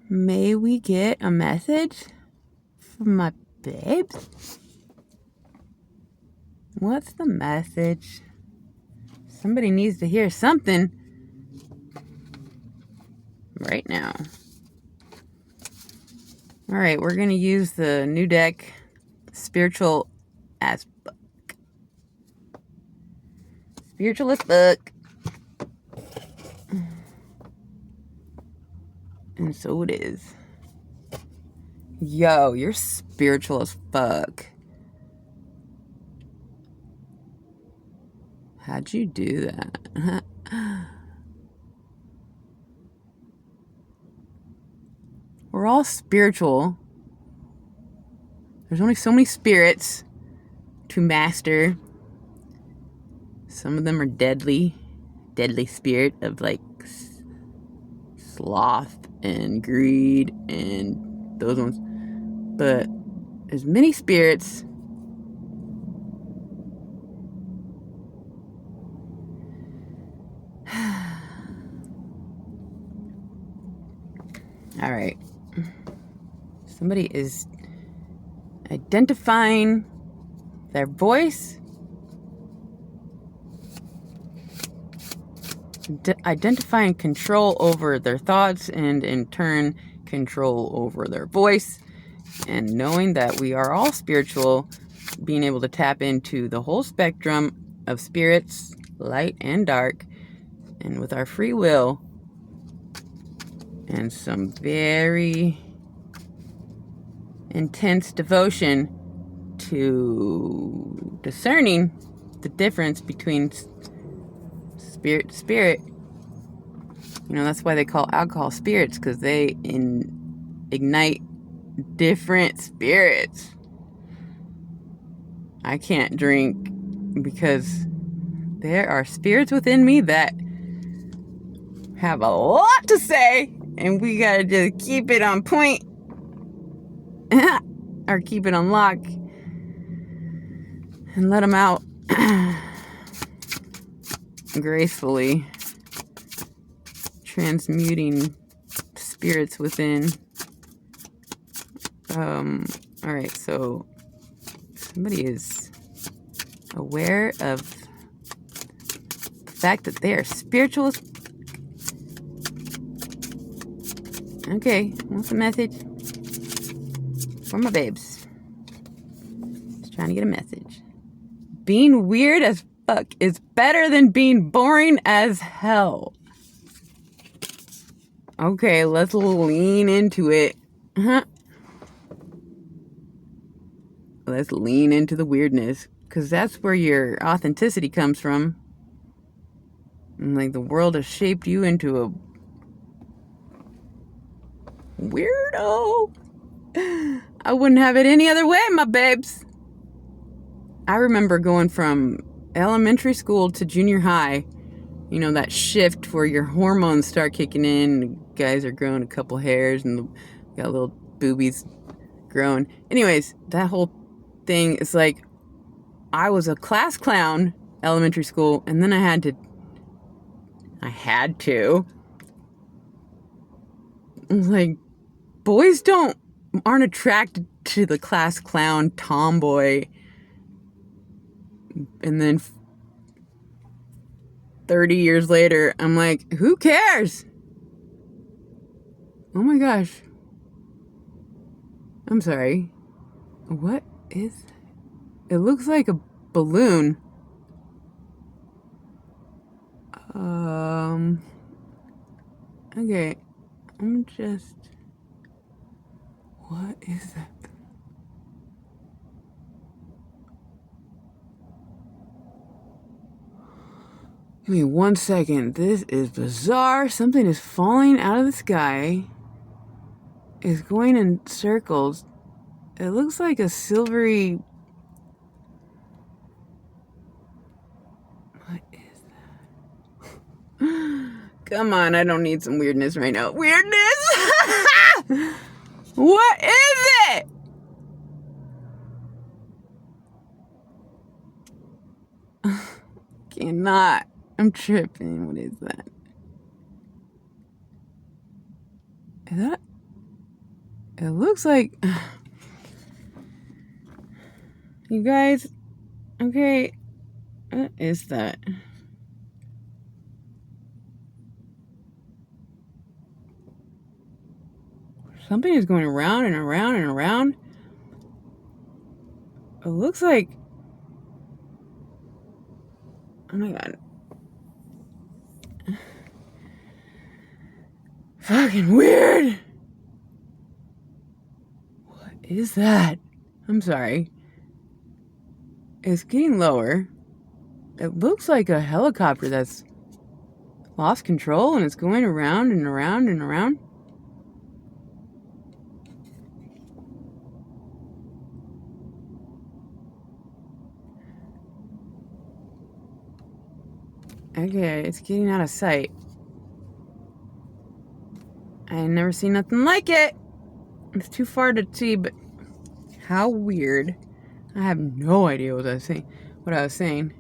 May we get a message from my babes? What's the message? Somebody needs to hear something right now. All right, we're going to use the new deck, Spiritual as Fuck. Spiritual as fuck. And so it is. Yo, you're spiritual as fuck. How'd you do that? We're all spiritual. There's only so many spirits to master. Some of them are deadly spirit of like sloth and greed and those ones. But there's many spirits. All right. Somebody is identifying their voice, identifying control over their thoughts, and in turn, control over their voice, and knowing that we are all spiritual, being able to tap into the whole spectrum of spirits, light and dark, and with our free will and some very intense devotion to discerning the difference between spirit to spirit. You know, that's why they call alcohol spirits, because they ignite different spirits. I can't drink because there are spirits within me that have a lot to say, and we gotta just keep it on point or keep it on lock and let them out gracefully, transmuting spirits within. All right, so somebody is aware of the fact that they are spiritual. Okay, what's the message for my babes? Just trying to get a message. Being weird as fuck is better than being boring as hell. Okay, let's lean into it. Let's lean into the weirdness, because that's where your authenticity comes from. And like the world has shaped you into a weirdo. I wouldn't have it any other way, my babes. I remember going from elementary school to junior high, you know, that shift where your hormones start kicking in, and guys are growing a couple hairs and got little boobies growing. Anyways, that whole thing is like, I was a class clown elementary school, and then I had to like, boys aren't attracted to the class clown tomboy. And then 30 years later, I'm like, who cares? Oh my gosh. I'm sorry. What is that? It looks like a balloon. Okay. What is that? Give me 1 second. This is bizarre. Something is falling out of the sky. It's going in circles. It looks like a silvery... What is that? Come on, I don't need some weirdness right now. Weirdness? What is it? Cannot. I'm tripping. What is that? Is that It looks like... You guys... Okay. What is that? Something is going around and around and around. It looks like... Oh my god. Fucking weird! What is that? I'm sorry. It's getting lower. It looks like a helicopter that's lost control and it's going around and around and around. Okay, it's getting out of sight. I ain't never seen nothing like it. It's too far to see, but how weird. I have no idea what I was saying.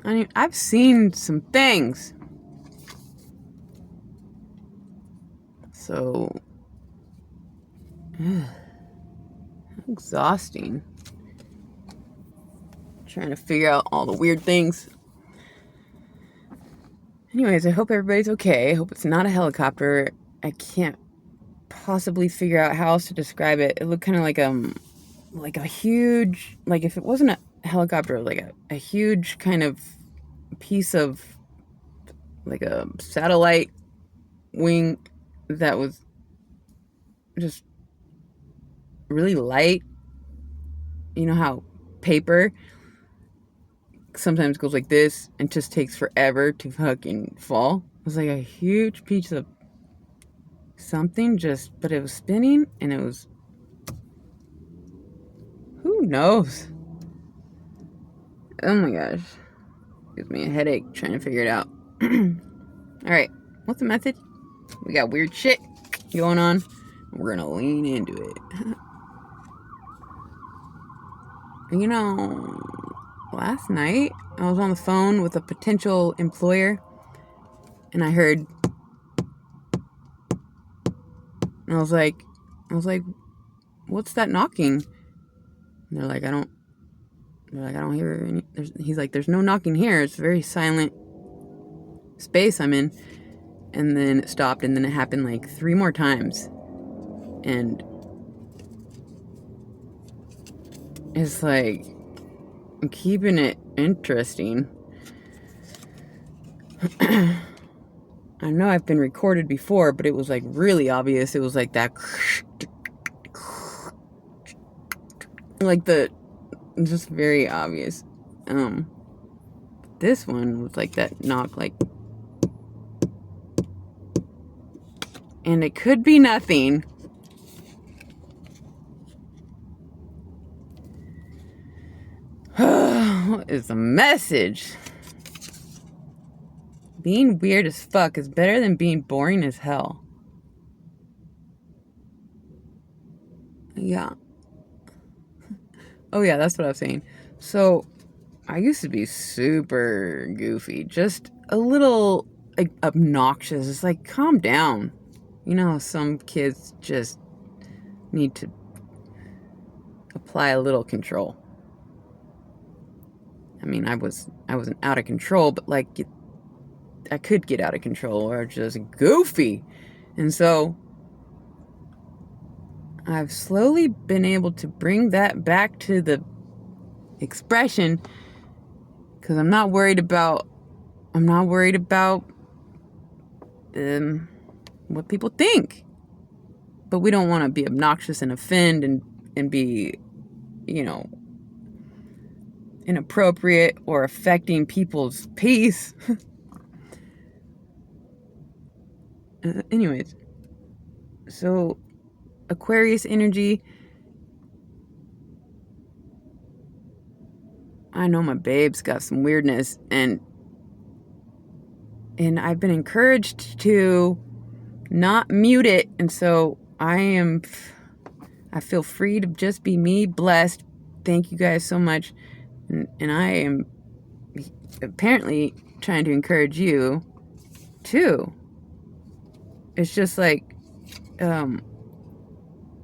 I mean, I've seen some things. So, exhausting. Trying to figure out all the weird things. Anyways, I hope everybody's okay. I hope it's not a helicopter. I can't possibly figure out how else to describe it. It looked kind of like a huge, like if it wasn't a helicopter, like a huge kind of piece of like a satellite wing that was just really light. You know how paper sometimes goes like this and just takes forever to fucking fall? It was like a huge piece of something, but it was spinning and it was, who knows? Oh my gosh. Gives me a headache trying to figure it out. Alright, what's the message? We got weird shit going on. We're gonna lean into it. You know, last night I was on the phone with a potential employer and I heard, and I was like, what's that knocking? And they're like, I don't hear any. He's like, there's no knocking here. It's a very silent space I'm in. And then it stopped, and then it happened like 3 more times. And it's like, I'm keeping it interesting. I know I've been recorded before, but it was like really obvious. It was like that, like just very obvious. This one was like that knock, like, and it could be nothing. What is the message? Being weird as fuck is better than being boring as hell. Yeah. Oh yeah, that's what I was saying. So, I used to be super goofy. Just a little like obnoxious. It's like, calm down. You know how some kids just need to apply a little control. I mean, I wasn't out of control, but like I could get out of control or just goofy. And so I've slowly been able to bring that back to the expression because I'm not worried about what people think. But we don't want to be obnoxious and offend and be, you know, inappropriate or affecting people's peace. Anyways, so Aquarius energy. I know my babe's got some weirdness, and I've been encouraged to not mute it, and so I feel free to just be me, blessed. Thank you guys so much. And I am apparently trying to encourage you too. It's just like,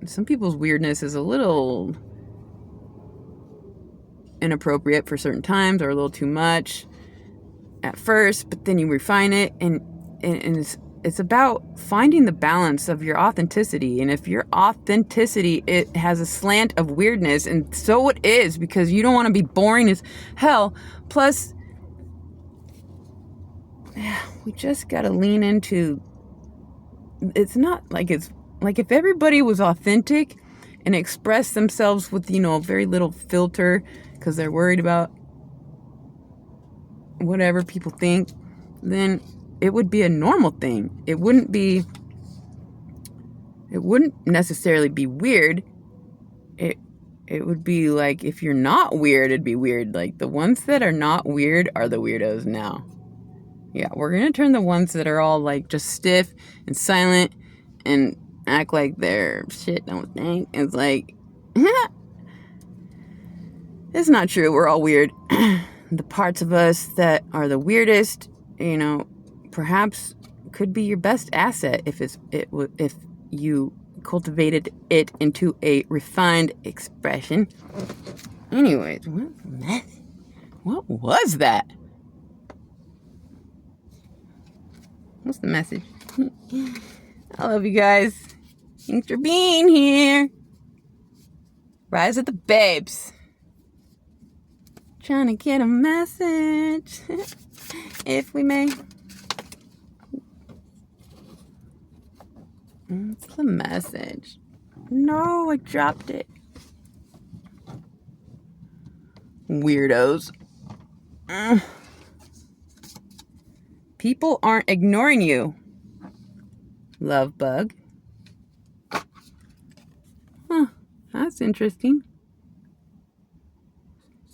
some people's weirdness is a little inappropriate for certain times, or a little too much at first, but then you refine it, and it's about finding the balance of your authenticity. And if your authenticity, it has a slant of weirdness, and so it is, because you don't want to be boring as hell. Plus, we just got to lean into, it's not like, it's like if everybody was authentic and expressed themselves with, very little filter, because they're worried about whatever people think, then it would be a normal thing. It wouldn't necessarily be weird. It would be like, if you're not weird, it'd be weird. Like, the ones that are not weird are the weirdos now. Yeah, we're gonna turn the ones that are all like just stiff and silent and act like they're shit don't think. It's like, it's not true. We're all weird. The parts of us that are the weirdest, perhaps could be your best asset if you cultivated it into a refined expression. Anyways, what was that? What's the message? I love you guys. Thanks for being here. Rise of the babes. Trying to get a message, if we may. What's the message? No, I dropped it. Weirdos. People aren't ignoring you. Love bug. Huh, that's interesting.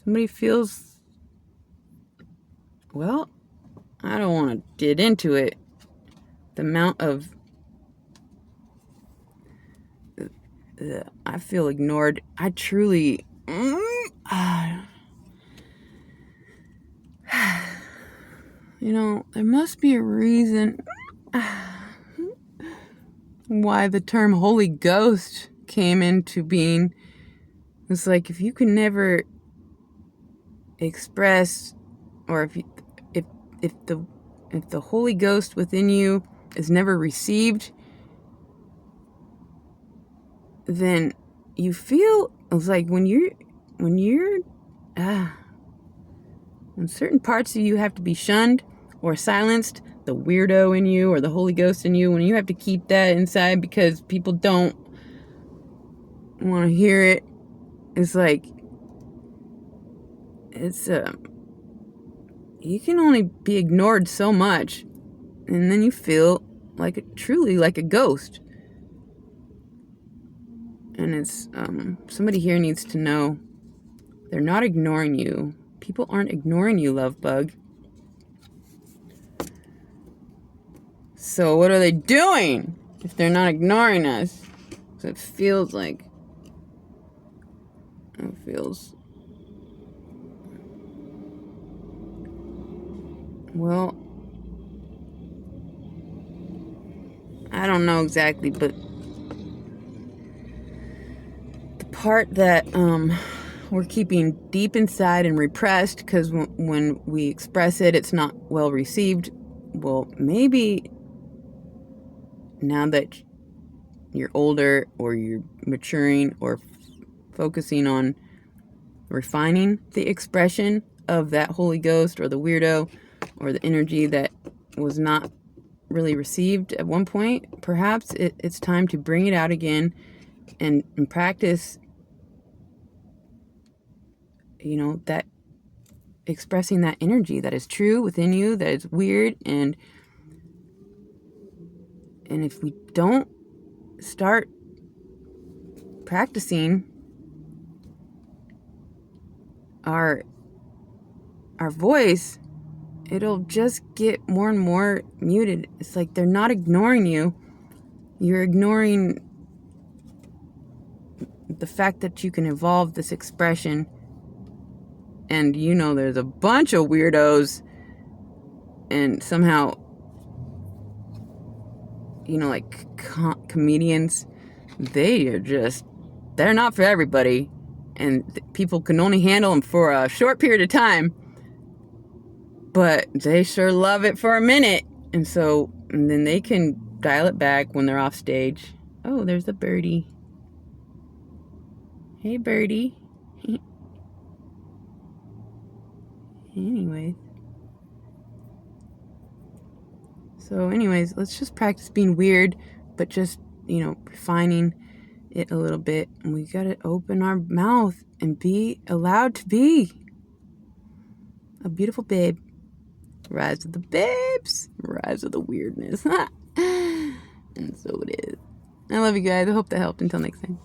Somebody feels, well, I don't want to get into it. The amount of, I feel ignored. I truly, there must be a reason why the term Holy Ghost came into being. It's like, if you can never express, or if the Holy Ghost within you is never received, then you feel, it's like when certain parts of you have to be shunned or silenced, the weirdo in you or the Holy Ghost in you, when you have to keep that inside because people don't want to hear it, it's like, you can only be ignored so much, and then you feel truly like a ghost. And it's, somebody here needs to know, they're not ignoring you. People aren't ignoring you, love bug. So what are they doing if they're not ignoring us? So it feels, well, I don't know exactly, but the part that we're keeping deep inside and repressed, because when we express it, it's not well received. Well, maybe now that you're older, or you're maturing, or focusing on refining the expression of that Holy Ghost or the weirdo or the energy that was not really received at one point, perhaps it's time to bring it out again and practice, that expressing that energy that is true within you, that is weird. And if we don't start practicing our voice, it'll just get more and more muted. It's like they're not ignoring you. You're ignoring the fact that you can evolve this expression. And there's a bunch of weirdos, and somehow, like comedians they're not for everybody. And people can only handle them for a short period of time. But they sure love it for a minute. And then they can dial it back when they're off stage. Oh, there's a birdie. Hey, birdie. Anyways. Let's just practice being weird, but just, refining it a little bit. And we gotta open our mouth and be allowed to be a beautiful babe. Rise of the babes. Rise of the weirdness. And so it is. I love you guys. I hope that helped. Until next time.